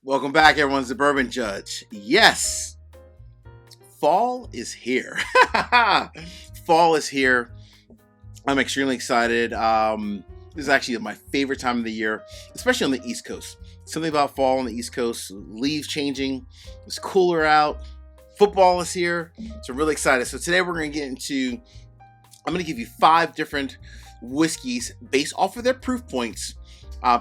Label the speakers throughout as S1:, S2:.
S1: Welcome back, everyone. It's the Bourbon Judge. Yes, fall is here. Fall is here. I'm extremely excited. This is actually my favorite time of the year, especially on the East Coast. Something about fall on the East Coast, leaves changing, it's cooler out, football is here, so really excited. So today we're going to get into, I'm going to give you 5 different whiskeys based off of their proof points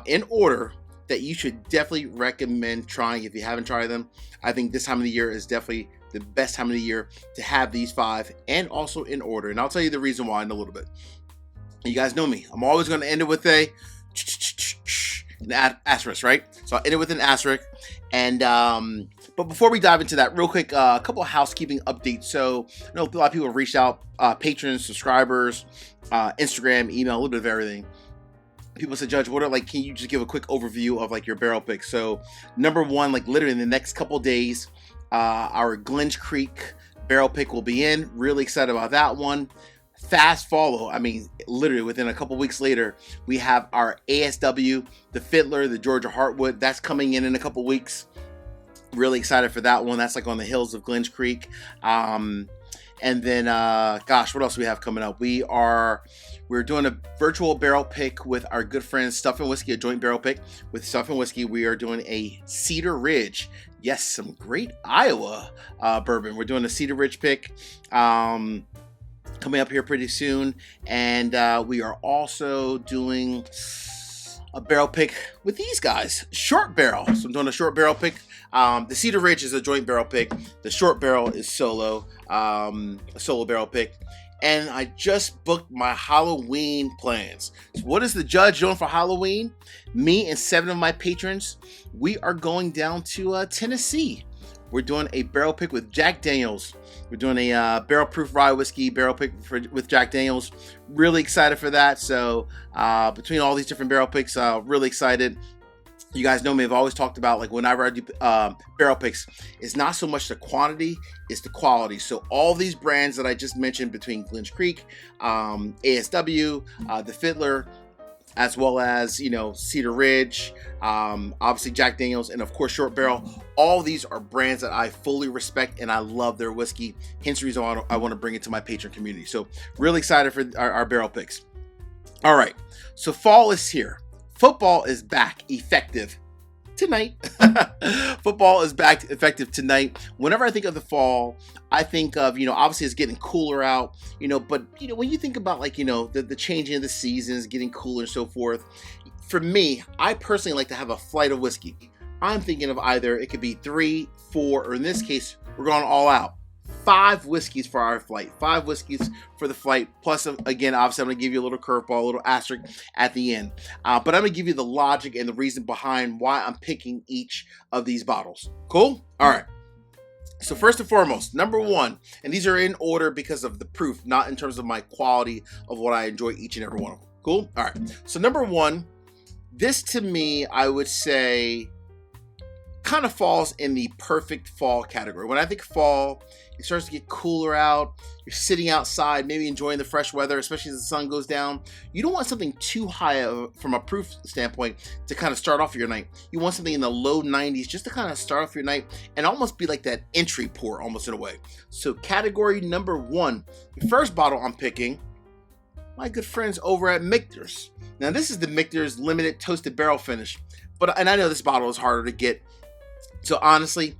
S1: in order that you should definitely recommend trying if you haven't tried them. I think this time of the year is definitely the best time of the year to have these 5 and also in order. And I'll tell you the reason why in a little bit. You guys know me. I'm always going to end it with an asterisk, right? So I'll end it with an asterisk. And but before we dive into that, real quick, a couple of housekeeping updates. So I know a lot of people have reached out, patrons, subscribers, Instagram, email, a little bit of everything. People said, Judge, can you just give a quick overview of like your barrel picks? So number 1, like literally in the next couple of days, our Glen's Creek barrel pick will be in. Really excited about that one. Fast follow, I mean, literally within a couple weeks later, we have our ASW, the Fiddler, the Georgia Heartwood. That's coming in a couple weeks. Really excited for that one. That's like on the hills of Glen's Creek. And then, gosh, what else do we have coming up? We're doing a virtual barrel pick with our good friends Stuff and Whiskey, a joint barrel pick with Stuff and Whiskey. We are doing a Cedar Ridge. Yes, some great Iowa bourbon. We're doing a Cedar Ridge pick coming up here pretty soon. And we are also doing a barrel pick with these guys, short barrel. So I'm doing a short barrel pick. The Cedar Ridge is a joint barrel pick. The short barrel is solo, a solo barrel pick. And I just booked my Halloween plans. So what is the Judge doing for Halloween? Me and 7 of my patrons, we are going down to Tennessee. We're doing a barrel pick with Jack Daniels. We're doing a barrel proof rye whiskey barrel pick with Jack Daniels. Really excited for that. So between all these different barrel picks, really excited. You guys know me, I've always talked about, like, whenever I do barrel picks, it's not so much the quantity, it's the quality. So all these brands that I just mentioned between Glen's Creek, ASW, the Fiddler, as well as, Cedar Ridge, obviously Jack Daniels, and of course Short Barrel. All these are brands that I fully respect and I love their whiskey. Hence the reason I want to bring it to my patron community. So really excited for our barrel picks. All right, so fall is here. Football is back effective tonight. Football is back effective tonight. Whenever I think of the fall, I think of, obviously it's getting cooler out, but, when you think about like, the changing of the seasons, getting cooler and so forth, for me, I personally like to have a flight of whiskey. I'm thinking of either it could be 3, 4, or in this case, we're going all out. 5 whiskeys for our flight. 5 whiskeys for the flight. Plus, again, obviously, I'm going to give you a little curveball, a little asterisk at the end. But I'm going to give you the logic and the reason behind why I'm picking each of these bottles. Cool? All right. So first and foremost, number 1, and these are in order because of the proof, not in terms of my quality of what I enjoy each and every one of them. Cool? All right. So number 1, this to me, I would say, kind of falls in the perfect fall category. When I think fall, it starts to get cooler out. You're sitting outside, maybe enjoying the fresh weather, especially as the sun goes down. You don't want something too high from a proof standpoint to kind of start off your night. You want something in the low 90s just to kind of start off your night and almost be like that entry pour almost in a way. So category number 1, the first bottle I'm picking, my good friends over at Michter's. Now this is the Michter's limited toasted barrel finish, and I know this bottle is harder to get. So honestly,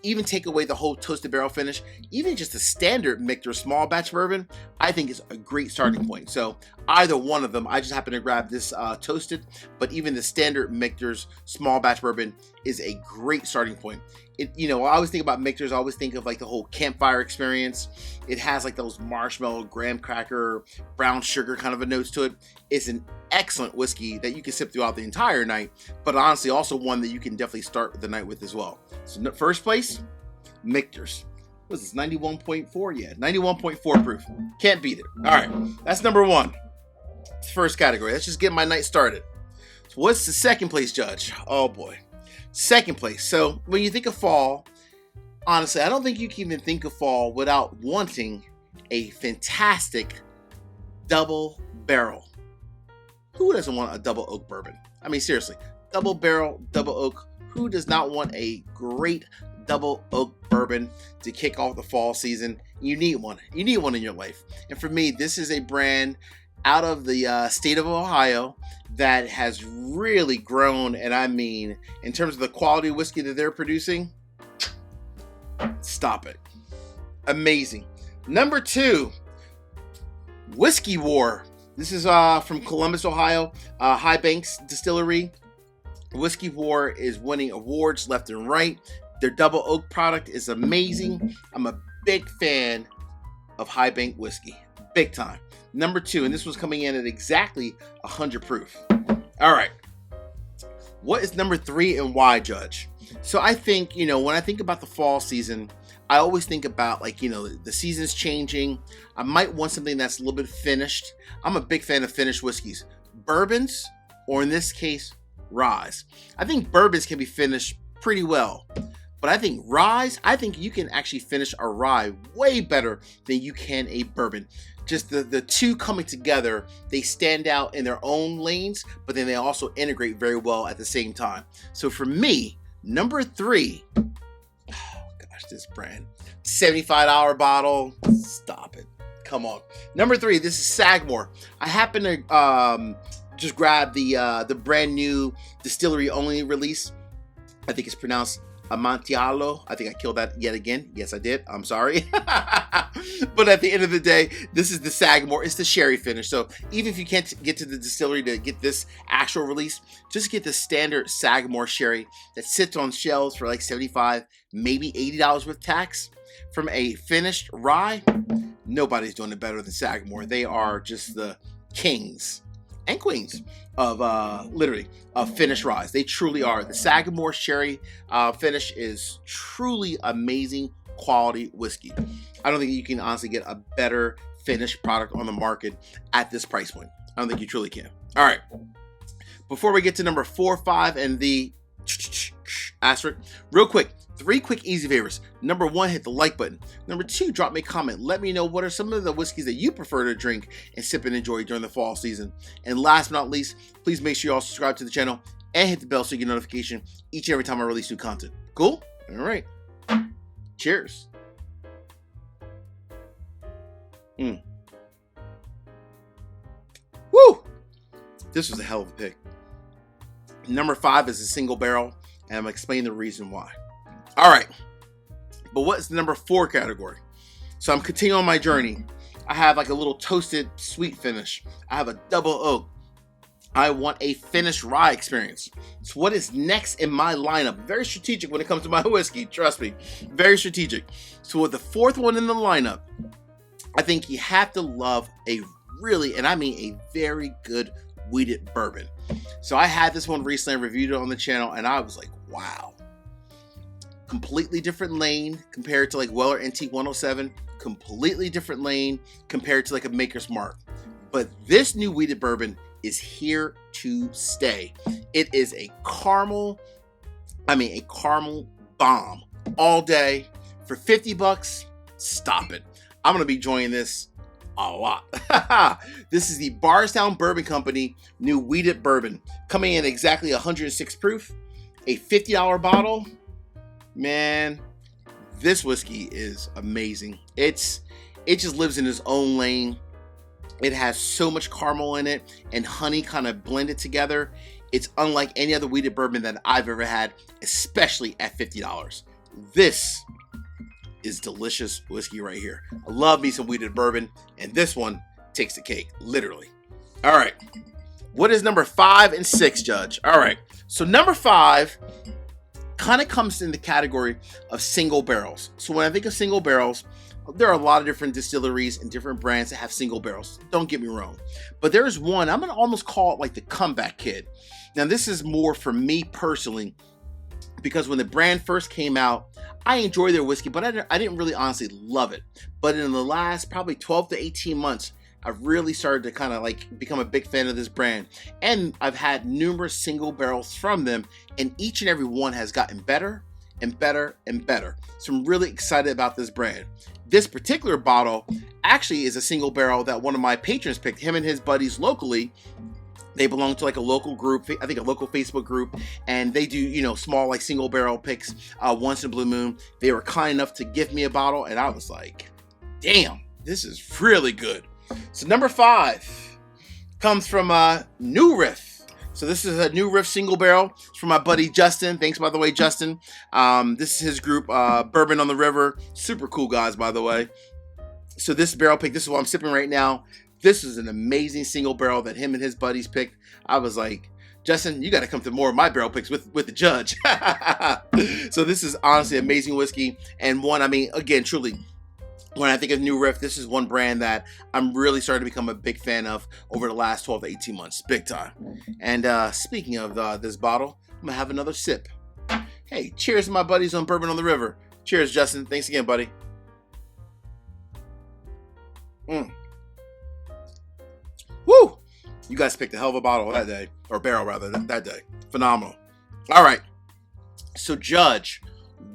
S1: even take away the whole toasted barrel finish, even just a standard Michter small batch bourbon, I think is a great starting point. So either one of them, I just happen to grab this toasted, but even the standard Michter's small batch bourbon is a great starting point. I always think about Michter's, I always think of like the whole campfire experience. It has like those marshmallow, graham cracker, brown sugar kind of a notes to it. It's an excellent whiskey that you can sip throughout the entire night, but honestly also one that you can definitely start the night with as well. So first place, Michter's. What is this, 91.4? Yeah, 91.4 proof. Can't beat it. All right, that's number 1. First category. Let's just get my night started. So what's the second place, Judge? Oh boy. Second place. So when you think of fall, honestly, I don't think you can even think of fall without wanting a fantastic double barrel. Who doesn't want a double oak bourbon? I mean, seriously, double barrel, double oak. Who does not want a great double oak bourbon to kick off the fall season? You need one. You need one in your life. And for me, this is a brand out of the state of Ohio that has really grown. And I mean, in terms of the quality of whiskey that they're producing, stop it. Amazing. Number 2, Whiskey War. This is from Columbus, Ohio, High Banks Distillery. Whiskey War is winning awards left and right. Their double oak product is amazing. I'm a big fan of High Bank whiskey, big time. Number 2, and this was coming in at exactly 100 proof. All right. What is number 3 and why, Judge? So I think, when I think about the fall season, I always think about the season's changing. I might want something that's a little bit finished. I'm a big fan of finished whiskeys. Bourbons, or in this case, ryes. I think bourbons can be finished pretty well. But I think ryes, you can actually finish a rye way better than you can a bourbon. Just the two coming together, they stand out in their own lanes, but then they also integrate very well at the same time. So for me, number 3, oh gosh, this brand, $75 bottle, stop it, come on. Number 3, this is Sagamore. I happen to just grab the brand new distillery only release. I think it's pronounced Amontillado. I think I killed that yet again. Yes, I did. I'm sorry. But at the end of the day, this is the Sagamore. It's the sherry finish. So even if you can't get to the distillery to get this actual release, just get the standard Sagamore sherry that sits on shelves for like $75, maybe $80 with tax. From a finished rye, nobody's doing it better than Sagamore. They are just the kings and queens of literally of finished ryes. They truly are. The Sagamore sherry finish is truly amazing quality whiskey. I don't think you can honestly get a better finished product on the market at this price point. I don't think you truly can. All right. Before we get to number 4, 5, and the asterisk, real quick, 3 quick easy favors. Number 1, hit the like button. Number 2, drop me a comment. Let me know what are some of the whiskeys that you prefer to drink and sip and enjoy during the fall season. And last but not least, please make sure you all subscribe to the channel and hit the bell so you get notification each and every time I release new content. Cool? All right. Cheers. Woo! This was a hell of a pick. Number 5 is a single barrel, and I'm going to explain the reason why. All right, but what's the number 4 category? So I'm continuing on my journey. I have like a little toasted sweet finish. I have a double oak. I want a finished rye experience. So what is next in my lineup? Very strategic when it comes to my whiskey, trust me. Very strategic. So with the 4th one in the lineup, I think you have to love a really, and I mean a very good wheated bourbon. So I had this one recently, I reviewed it on the channel, and I was like, wow. Completely different lane compared to like Weller NT 107. Completely different lane compared to like a Maker's Mark. But this new wheated bourbon is here to stay. It is a caramel bomb all day for $50. Stop it. I'm going to be enjoying this a lot. This is the Bardstown Bourbon Company new wheated bourbon, coming in exactly 106 proof, a $50 bottle. Man, this whiskey is amazing. It just lives in its own lane. It has so much caramel in it and honey kind of blended together. It's unlike any other wheated bourbon that I've ever had, especially at $50. This is delicious whiskey right here. I love me some wheated bourbon, and this one takes the cake, literally. All right, what is number 5 and 6, Judge? All right, so number 5 kind of comes in the category of single barrels. So when I think of single barrels, there are a lot of different distilleries and different brands that have single barrels. Don't get me wrong. But there's one, I'm going to almost call it like the comeback kid. Now, this is more for me personally, because when the brand first came out, I enjoyed their whiskey, but I didn't really honestly love it. But in the last probably 12 to 18 months, I've really started to kind of like become a big fan of this brand. And I've had numerous single barrels from them, and each and every one has gotten better and better and better. So I'm really excited about this brand. This particular bottle actually is a single barrel that one of my patrons picked, him and his buddies locally. They belong to like a local group, I think a local Facebook group, and they do, you know, small like single barrel picks once in a blue moon. They were kind enough to give me a bottle, and I was like, damn, this is really good. So number 5 comes from New Riff. So this is a New Riff single barrel. It's from my buddy Justin. Thanks, by the way, Justin. This is his group, Bourbon on the River. Super cool guys, by the way. So this barrel pick, this is what I'm sipping right now. This is an amazing single barrel that him and his buddies picked. I was like, Justin, you got to come to more of my barrel picks with the judge. So this is honestly amazing whiskey. And one, I mean, again, truly, when I think of New Riff, this is one brand that I'm really starting to become a big fan of over the last 12 to 18 months. Big time. And speaking of this bottle, I'm going to have another sip. Hey, cheers to my buddies on Bourbon on the River. Cheers, Justin. Thanks again, buddy. Woo! You guys picked a hell of a bottle that day, or barrel rather, that day. Phenomenal. All right. So, Judge,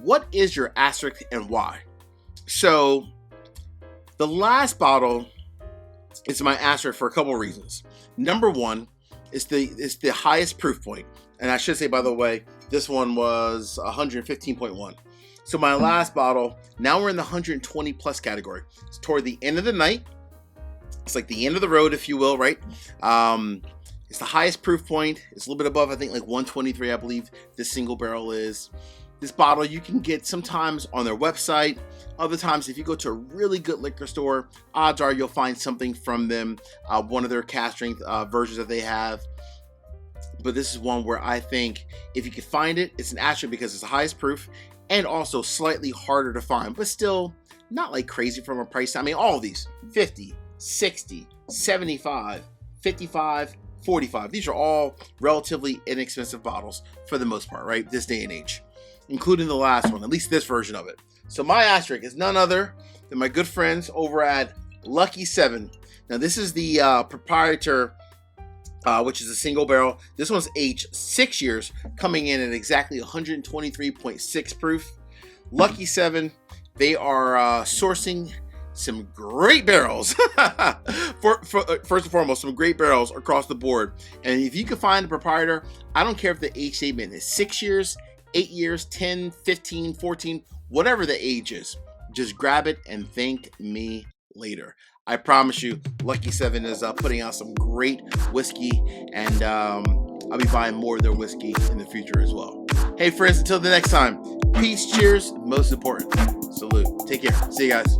S1: what is your asterisk and why? So, the last bottle is my asterisk for a couple of reasons. Number one, it's the highest proof point, and I should say, by the way, this one was 115.1. So my last bottle, now we're in the 120 plus category. It's toward the end of the night. It's like the end of the road, if you will, right? It's the highest proof point. It's a little bit above, I think, like 123, I believe this single barrel is. This bottle you can get sometimes on their website. Other times, if you go to a really good liquor store, odds are you'll find something from them, one of their cask strength versions that they have. But this is one where I think if you can find it, it's an asterisk because it's the highest proof and also slightly harder to find, but still not like crazy from a price. I mean, all of these, 50, 60, 75, 55, 45. These are all relatively inexpensive bottles for the most part, right? This day and age, including the last one, at least this version of it. So my asterisk is none other than my good friends over at Lucky 7. Now this is the proprietor, which is a single barrel. This one's aged 6 years, coming in at exactly 123.6 proof. Lucky 7, they are sourcing some great barrels. First and foremost, some great barrels across the board. And if you can find the proprietor, I don't care if the age statement is 6 years, 8 years, 10, 15, 14, whatever the age is, just grab it and thank me later. I promise you, Lucky 7 is putting out some great whiskey, and I'll be buying more of their whiskey in the future as well. Hey friends, until the next time, peace, cheers, most important, salute. Take care. See you guys.